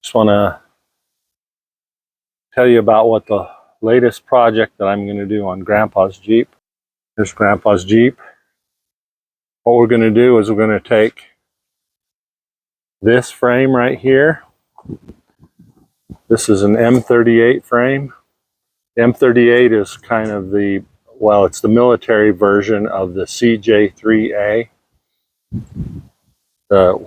Just want to tell you about what the latest project that I'm going to do on Grandpa's Jeep. Here's Grandpa's Jeep. What we're going to do is we're going to take this frame right here. This is an M38 frame. The M38 is kind of the, well, it's the military version of the CJ2A.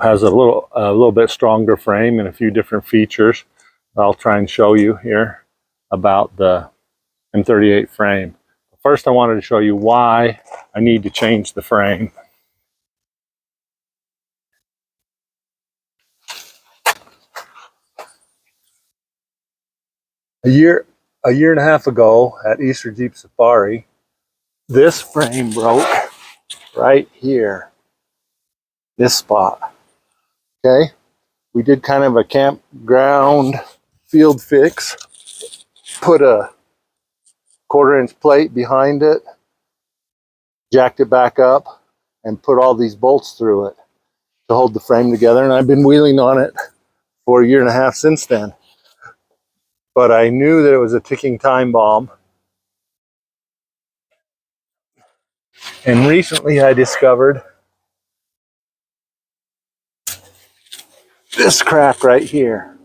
Has a little bit stronger frame and a few different features. I'll try and show you here about the M38 frame. First, I wanted to show you why I need to change the frame. A year and a half ago at Easter Jeep Safari, this frame broke right here, this spot. Okay, we did kind of a campground field fix, put a 1/4-inch plate behind it, jacked it back up, and put all these bolts through it to hold the frame together. And I've been wheeling on it for a year and a half since then. But I knew that it was a ticking time bomb. And recently I discovered this crack right here.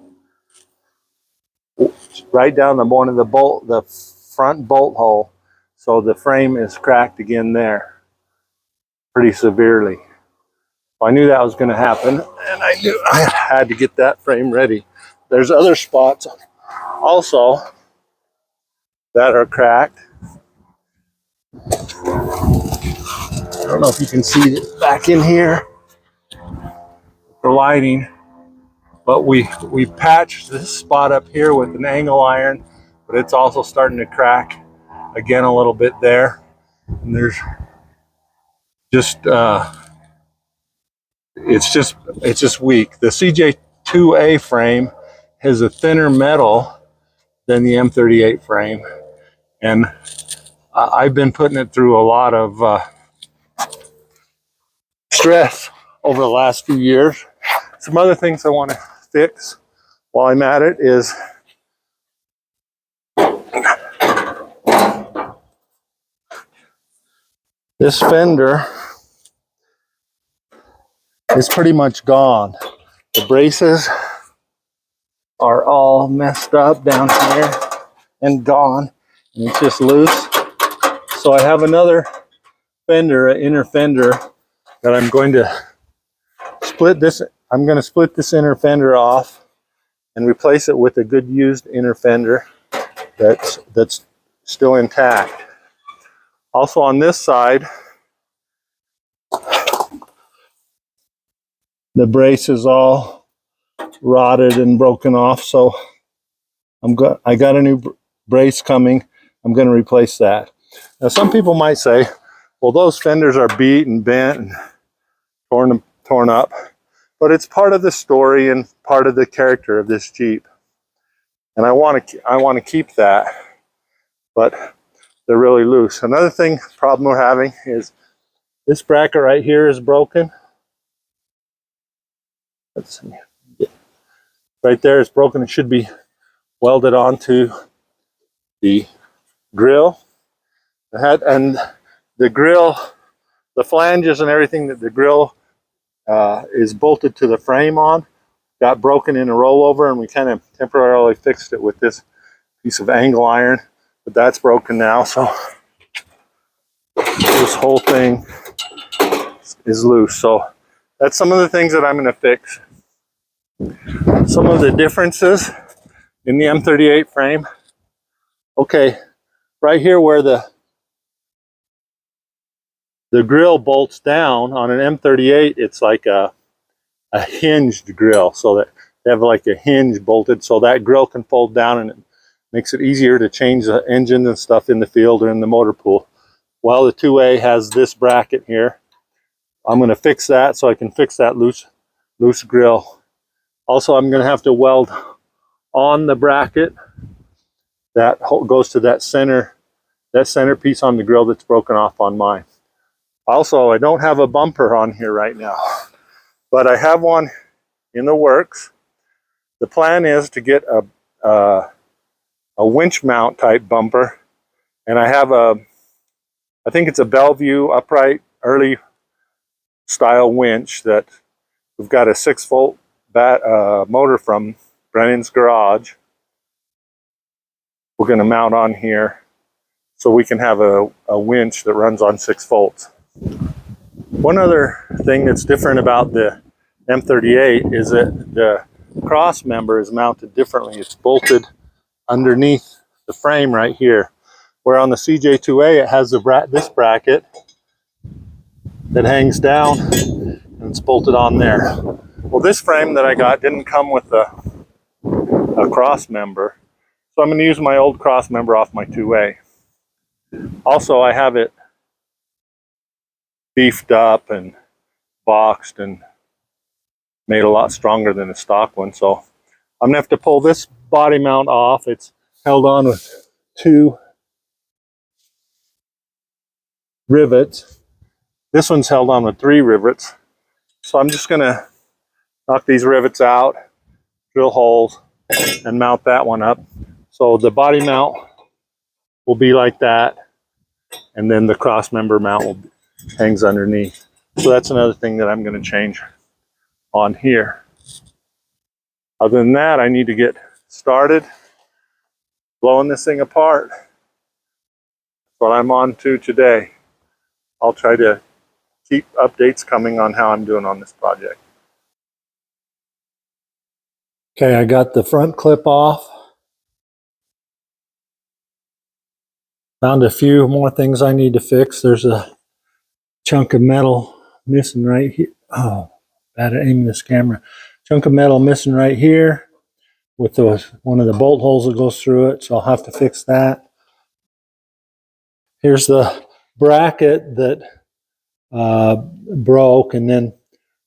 Right down the one of the bolt, the front bolt hole. So the frame is cracked again there, pretty severely. I knew that was going to happen, and I knew I had to get that frame ready. There's other spots also that are cracked. I don't know if you can see it back in here for lighting, but we patched this spot up here with an angle iron, but it's also starting to crack again a little bit there. And there's just it's just weak. The CJ2A frame has a thinner metal than the M38 frame, and I've been putting it through a lot of stress over the last few years. Some other things I want to fix while I'm at it is this fender is pretty much gone. The braces are all messed up down here and gone, and it's just loose. So I have another fender, an inner fender, that I'm going to split this. I'm going to split this inner fender off and replace it with a good used inner fender that's still intact. Also on this side, the brace is all rotted and broken off, so I got a new brace coming. I'm going to replace that. Now some people might say, well, those fenders are beat and bent and torn up, but it's part of the story and part of the character of this Jeep, and I want to keep that, but they're really loose. Another problem we're having is this bracket right here is broken. Let's see. Right there is broken. It should be welded onto the grill. And the grill, the flanges and everything that the grill is bolted to the frame on, got broken in a rollover, and we kind of temporarily fixed it with this piece of angle iron, but that's broken now, so this whole thing is loose. So that's some of the things that I'm going to fix. Some of the differences in the M38 frame. Okay, right here where the grill bolts down on an M38, it's like a hinged grill, so that they have like a hinge bolted so that grill can fold down, and it makes it easier to change the engine and stuff in the field or in the motor pool. Well, the 2A has this bracket here. I'm going to fix that so I can fix that loose grill. Also, I'm going to have to weld on the bracket that goes to that center piece on the grill that's broken off on mine. Also, I don't have a bumper on here right now, but I have one in the works. the plan is to get a winch mount type bumper, and I have I think it's a Bellevue upright early style winch that we've got a 6-volt motor from Brennan's garage. We're going to mount on here so we can have a winch that runs on 6 volts. One other thing that's different about the M38 is that the cross member is mounted differently. It's bolted underneath the frame right here, where on the CJ2A it has this bracket that hangs down and it's bolted on there. Well, this frame that I got didn't come with a cross member, so I'm going to use my old cross member off my 2A. Also, I have it beefed up and boxed and made a lot stronger than a stock one, so I'm going to have to pull this body mount off. It's held on with 2 rivets. This one's held on with 3 rivets. So I'm just going to knock these rivets out, drill holes, and mount that one up. So the body mount will be like that, and then the cross member mount hangs underneath. So that's another thing that I'm going to change on here. Other than that, I need to get started blowing this thing apart. That's what I'm on to today. I'll try to keep updates coming on how I'm doing on this project. Okay, I got the front clip off. Found a few more things I need to fix. There's a chunk of metal missing right here. Oh, bad at aiming this camera. Chunk of metal missing right here with one of the bolt holes that goes through it, so I'll have to fix that. Here's the bracket that broke, and then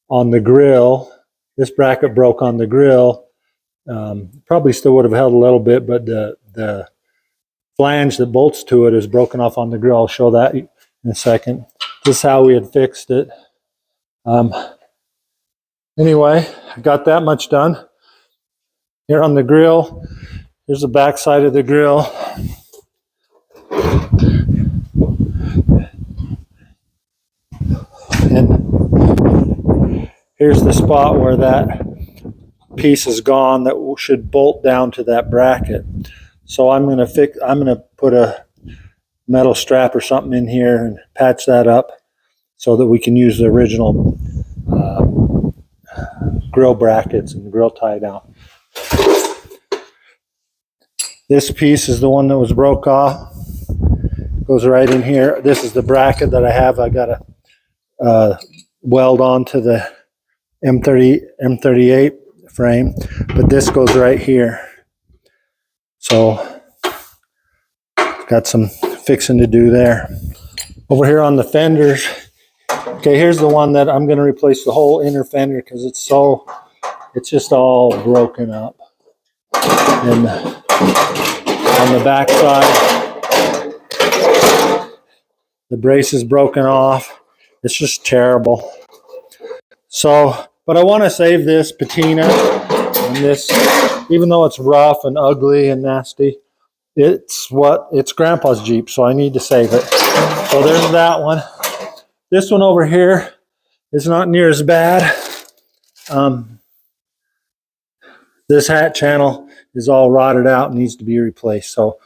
on the grill, this bracket broke on the grill. Probably still would have held a little bit, but the flange that bolts to it is broken off on the grill. I'll show that in a second. This is how we had fixed it. Anyway, I got that much done. Here on the grill, here's the back side of the grill. And here's the spot where that piece is gone that should bolt down to that bracket. So I'm going to put a metal strap or something in here and patch that up so that we can use the original grill brackets and the grill tie down. This piece is the one that was broke off. Goes right in here. This is the bracket that I have. I got to weld onto the M38 frame, but this goes right here. So got some fixing to do there. Over here on the fenders, okay, here's the one that I'm going to replace the whole inner fender because it's just all broken up. And on the back side, the brace is broken off. It's just terrible. So, but I want to save this patina and this, even though it's rough and ugly and nasty, it's Grandpa's Jeep, so I need to save it. So there's that one. This one over here is not near as bad. This hat channel is all rotted out and needs to be replaced. So,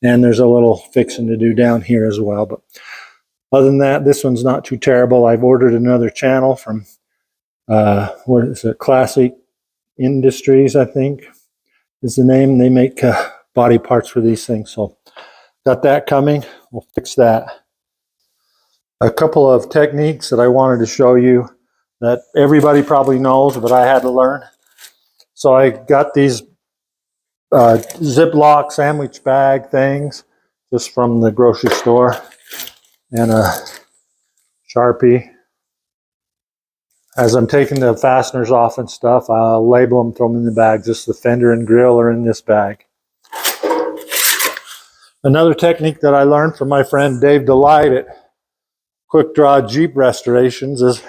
and there's a little fixing to do down here as well. But other than that, this one's not too terrible. I've ordered another channel from what is it? Classic Industries, I think is the name. They make body parts for these things. So got that coming. We'll fix that. A couple of techniques that I wanted to show you that everybody probably knows, but I had to learn. So I got these Ziploc sandwich bag things just from the grocery store and a Sharpie. As I'm taking the fasteners off and stuff, I'll label them, throw them in the bag. Just the fender and grill are in this bag. Another technique that I learned from my friend Dave Delight at Quick Draw Jeep Restorations is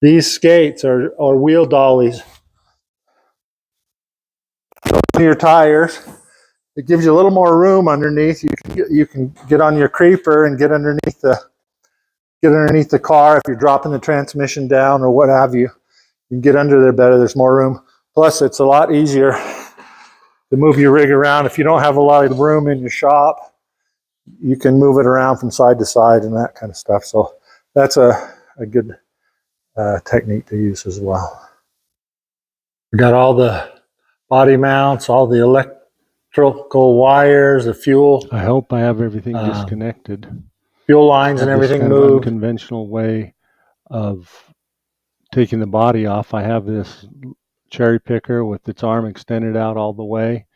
these skates or wheel dollies. your tires. It gives you a little more room underneath. You can get on your creeper and get underneath the car if you're dropping the transmission down or what have you. You can get under there better. There's more room. Plus, it's a lot easier to move your rig around. If you don't have a lot of room in your shop, you can move it around from side to side and that kind of stuff. So that's a good technique to use as well. We got all the body mounts, all the electrical wires, the fuel. I hope I have everything disconnected. Fuel lines and everything kind moved. Of unconventional way of taking the body off. I have this cherry picker with its arm extended out all the way,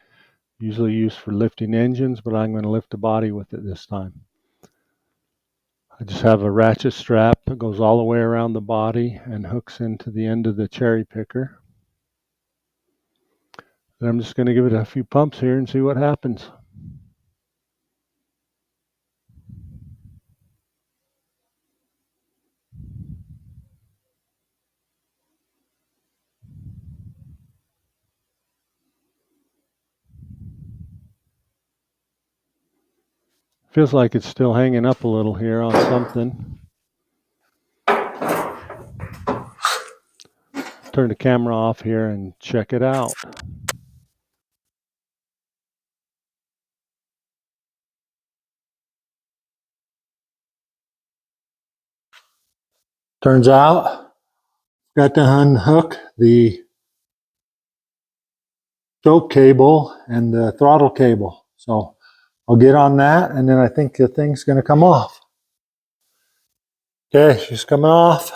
usually used for lifting engines, but I'm going to lift the body with it this time. I just have a ratchet strap that goes all the way around the body and hooks into the end of the cherry picker. And I'm just going to give it a few pumps here and see what happens. Feels like it's still hanging up a little here on something. Turn the camera off here and check it out. Turns out, got to unhook the choke cable and the throttle cable. So I'll get on that, and then I think the thing's going to come off. Okay, she's coming off.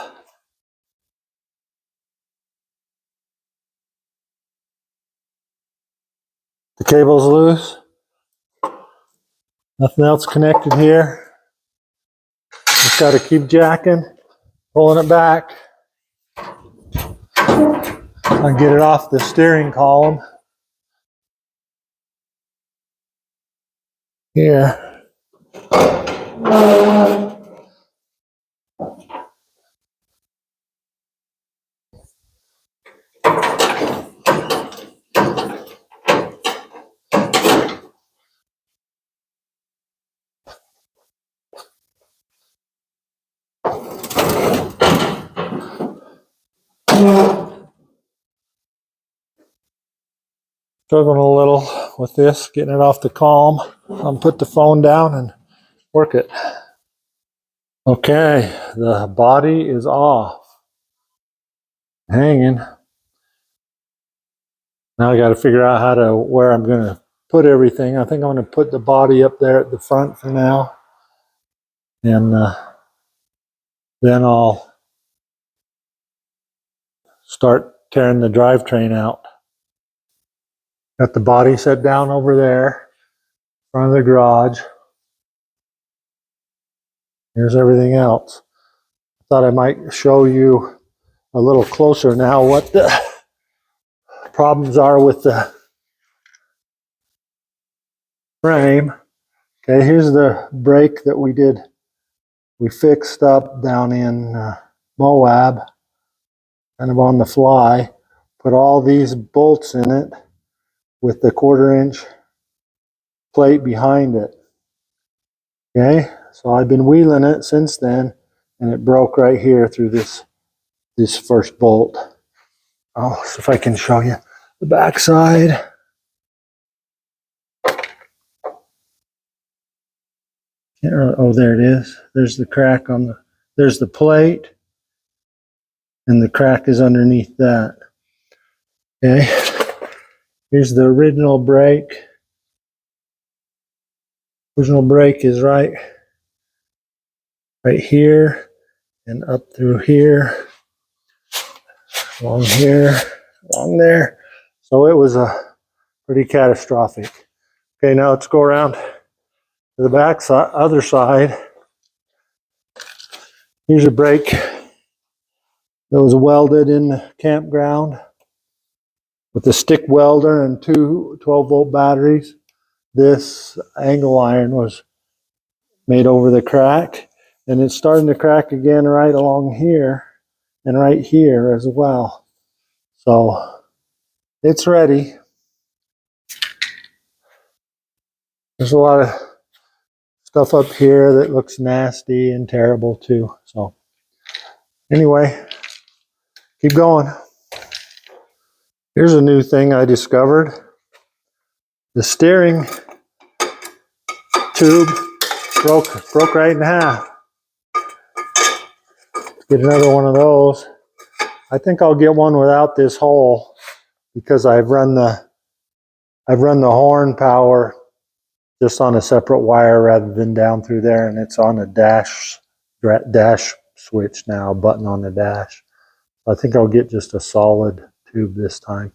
The cable's loose. Nothing else connected here. Just got to keep jacking, pulling it back. I'll get it off the steering column. Here. Struggling a little with this, getting it off the column. I'll put the phone down and work it. Okay, the body is off. Hanging. Now I got to figure out where I'm going to put everything. I think I'm going to put the body up there at the front for now. And then I'll start tearing the drivetrain out. Got the body set down over there, in front of the garage. Here's everything else. Thought I might show you a little closer now what the problems are with the frame. Okay, here's the brake that we fixed up down in Moab, kind of on the fly. Put all these bolts in it with the 1/4-inch plate behind it. Okay, so I've been wheeling it since then, and it broke right here through this first bolt. Oh, so if I can show you the back side. Oh, there it is. There's the crack there's the plate, and the crack is underneath that. Okay, here's the original brake. Original brake is right here and up through here, along here, along there. So it was pretty catastrophic. Okay, now let's go around to the back side, other side. Here's a brake that was welded in the campground with a stick welder and two 12-volt batteries. This angle iron was made over the crack, and it's starting to crack again right along here and right here as well. So it's ready. There's a lot of stuff up here that looks nasty and terrible too. So anyway, keep going. Here's a new thing I discovered. The steering tube broke right in half. Get another one of those. I think I'll get one without this hole because I've run the horn power just on a separate wire rather than down through there, and it's on a dash switch now, a button on the dash. I think I'll get just a solid tube this time.